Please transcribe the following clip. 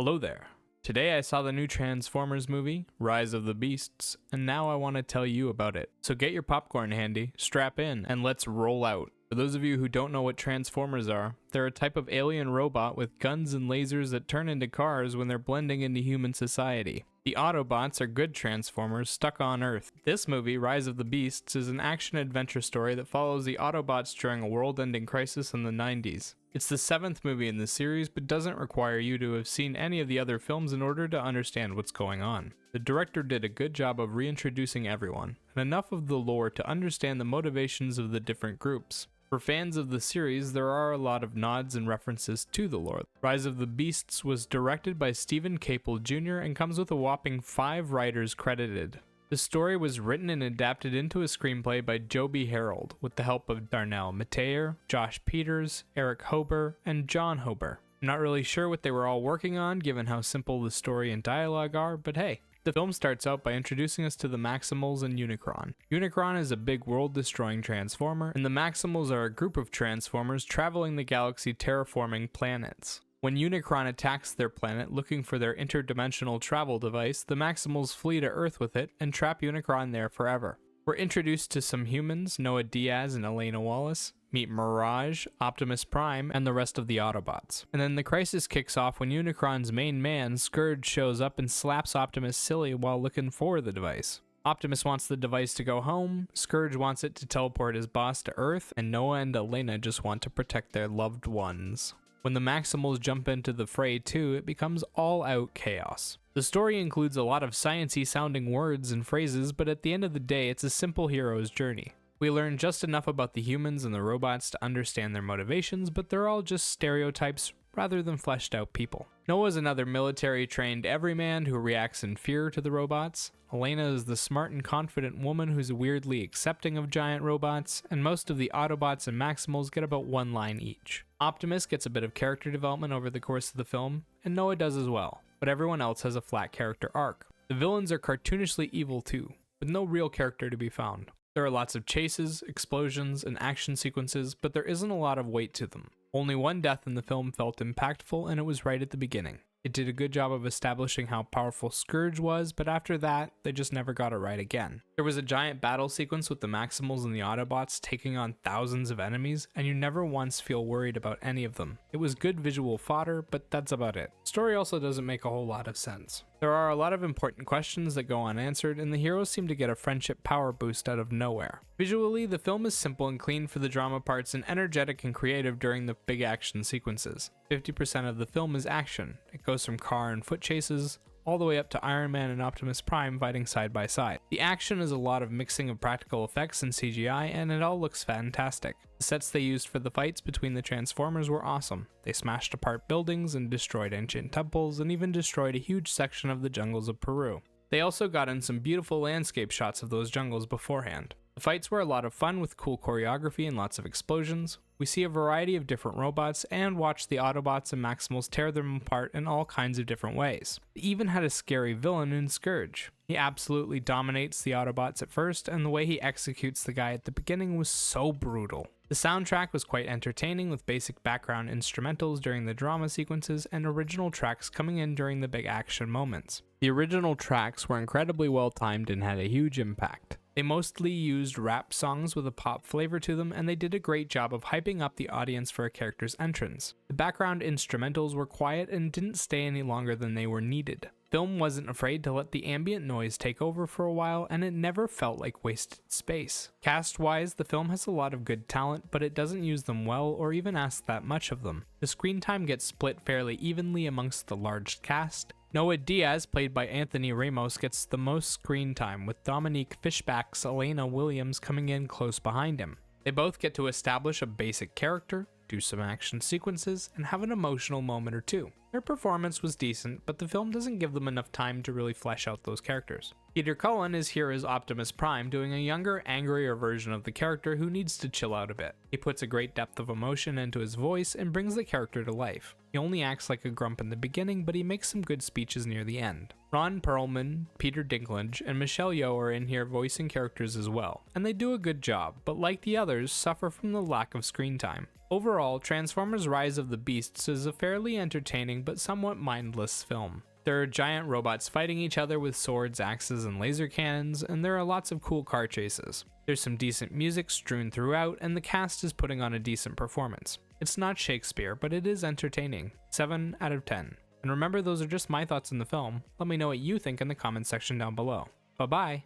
Hello there. Today I saw the new Transformers movie, Rise of the Beasts, and now I want to tell you about it. So get your popcorn handy, strap in, and let's roll out. For those of you who don't know what Transformers are, they're a type of alien robot with guns and lasers that turn into cars when they're blending into human society. The Autobots are good Transformers stuck on Earth. This movie, Rise of the Beasts, is an action-adventure story that follows the Autobots during a world-ending crisis in the 90s. It's the 7th movie in the series, but doesn't require you to have seen any of the other films in order to understand what's going on. The director did a good job of reintroducing everyone, and enough of the lore to understand the motivations of the different groups. For fans of the series, there are a lot of nods and references to the lore. Rise of the Beasts was directed by Stephen Capel Jr. and comes with a whopping 5 writers credited. The story was written and adapted into a screenplay by Joby Harold with the help of Darnell Mateer, Josh Peters, Eric Hober, and John Hober. I'm not really sure what they were all working on given how simple the story and dialogue are, but hey. The film starts out by introducing us to the Maximals and Unicron. Unicron is a big world-destroying transformer, and the Maximals are a group of Transformers traveling the galaxy terraforming planets. When Unicron attacks their planet looking for their interdimensional travel device, the Maximals flee to Earth with it and trap Unicron there forever. We're introduced to some humans, Noah Diaz and Elena Wallace, meet Mirage, Optimus Prime, and the rest of the Autobots. And then the crisis kicks off when Unicron's main man, Scourge, shows up and slaps Optimus silly while looking for the device. Optimus wants the device to go home, Scourge wants it to teleport his boss to Earth, and Noah and Elena just want to protect their loved ones. When the Maximals jump into the fray too, it becomes all-out chaos. The story includes a lot of sciencey sounding words and phrases, but at the end of the day, it's a simple hero's journey. We learn just enough about the humans and the robots to understand their motivations, but they're all just stereotypes rather than fleshed out people. Noah's another military-trained everyman who reacts in fear to the robots. Elena is the smart and confident woman who's weirdly accepting of giant robots, and most of the Autobots and Maximals get about one line each. Optimus gets a bit of character development over the course of the film, and Noah does as well, but everyone else has a flat character arc. The villains are cartoonishly evil too, with no real character to be found. There are lots of chases, explosions, and action sequences, but there isn't a lot of weight to them. Only one death in the film felt impactful, and it was right at the beginning. It did a good job of establishing how powerful Scourge was, but after that, they just never got it right again. There was a giant battle sequence with the Maximals and the Autobots taking on thousands of enemies, and you never once feel worried about any of them. It was good visual fodder, but that's about it. Story also doesn't make a whole lot of sense. There are a lot of important questions that go unanswered, and the heroes seem to get a friendship power boost out of nowhere. Visually, the film is simple and clean for the drama parts and energetic and creative during the big action sequences. 50% of the film is action. It goes from car and foot chases all the way up to Iron Man and Optimus Prime fighting side by side. The action is a lot of mixing of practical effects and CGI, and it all looks fantastic. The sets they used for the fights between the Transformers were awesome. They smashed apart buildings and destroyed ancient temples, and even destroyed a huge section of the jungles of Peru. They also got in some beautiful landscape shots of those jungles beforehand. The fights were a lot of fun with cool choreography and lots of explosions. We see a variety of different robots and watch the Autobots and Maximals tear them apart in all kinds of different ways. They even had a scary villain in Scourge. He absolutely dominates the Autobots at first, and the way he executes the guy at the beginning was so brutal. The soundtrack was quite entertaining with basic background instrumentals during the drama sequences and original tracks coming in during the big action moments. The original tracks were incredibly well timed and had a huge impact. They mostly used rap songs with a pop flavor to them, and they did a great job of hyping up the audience for a character's entrance. The background instrumentals were quiet and didn't stay any longer than they were needed. Film wasn't afraid to let the ambient noise take over for a while, and it never felt like wasted space. Cast-wise, the film has a lot of good talent, but it doesn't use them well or even ask that much of them. The screen time gets split fairly evenly amongst the large cast. Noah Diaz, played by Anthony Ramos, gets the most screen time, with Dominique Fishback's Elena Williams coming in close behind him. They both get to establish a basic character, do some action sequences, and have an emotional moment or two. Their performance was decent, but the film doesn't give them enough time to really flesh out those characters. Peter Cullen is here as Optimus Prime, doing a younger, angrier version of the character who needs to chill out a bit. He puts a great depth of emotion into his voice and brings the character to life. He only acts like a grump in the beginning, but he makes some good speeches near the end. Ron Perlman, Peter Dinklage, and Michelle Yeoh are in here voicing characters as well, and they do a good job, but like the others, suffer from the lack of screen time. Overall, Transformers Rise of the Beasts is a fairly entertaining thrilling but somewhat mindless film. There are giant robots fighting each other with swords, axes, and laser cannons, and there are lots of cool car chases. There's some decent music strewn throughout, and the cast is putting on a decent performance. It's not Shakespeare, but it is entertaining. 7 out of 10. And remember, those are just my thoughts on the film. Let me know what you think in the comments section down below. Bye bye!